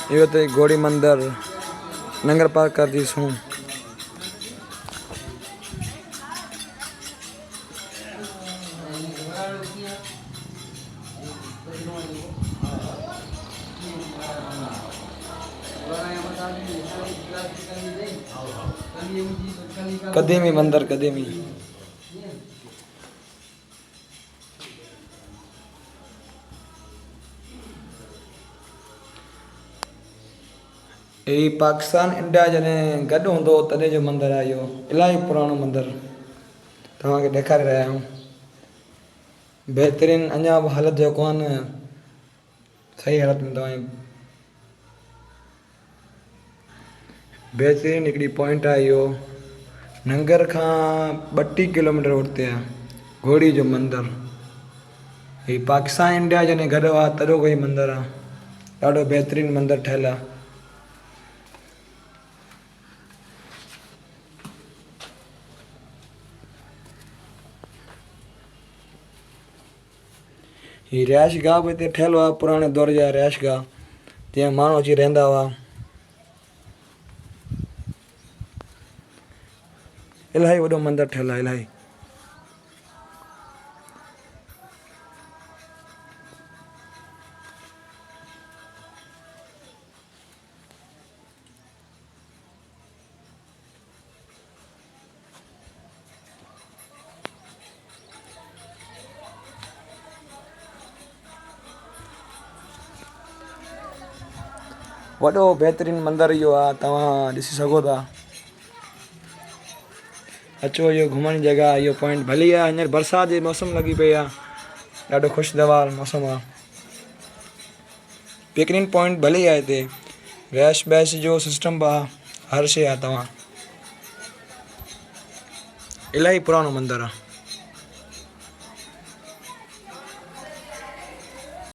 इहो त घोड़ी मंदिर नंगर पार्क कर ॾिसूं। कदीमी मंदिर कदीमी ये पाकिस्तान इंडिया जॾहिं गॾु हूंदो तॾहिं जो मंदिर आहे इहो। इलाही पुराणो मंदिर तव्हांखे ॾेखारे रहिया आहियूं। बहितरीनु अञा बि हालत जो कोन, सही हालत में तव्हांजी बहितरीनु हिकिड़ी पॉइंट आहे इहो। नंगर खां 32 किलोमीटर उते आहे घोड़ी जो मंदिर। ही पाकिस्तान इंडिया जॾहिं गॾु आहे तॾहिं कोई मंदिर आहे। ॾाढो बहितरीनु मंदिर ठहियलु आहे। ही रिहाइश गाह बि हिते ठहियलु आहे, पुराणे दौर जा रिहाइश गाह जीअं माण्हू अची रहंदा हुआ। इलाही वॾो मंदिर ठहियलु आहे इलाही। वॾो बहितरीनु मंदिर इहो आहे, तव्हां ॾिसी सघो था। अचो, इहो घुमण जी जॻह, इहो पॉइंट भली आहे। हींअर बरसाति जी मौसम लॻी पई आहे, ॾाढो ख़ुशगवार मौसम आहे। पिकनिक पॉइंट भली आहे हिते, रैश बैश जो सिस्टम बि आहे, हर शइ आहे। तव्हां इलाही पुराणो मंदिर आहे।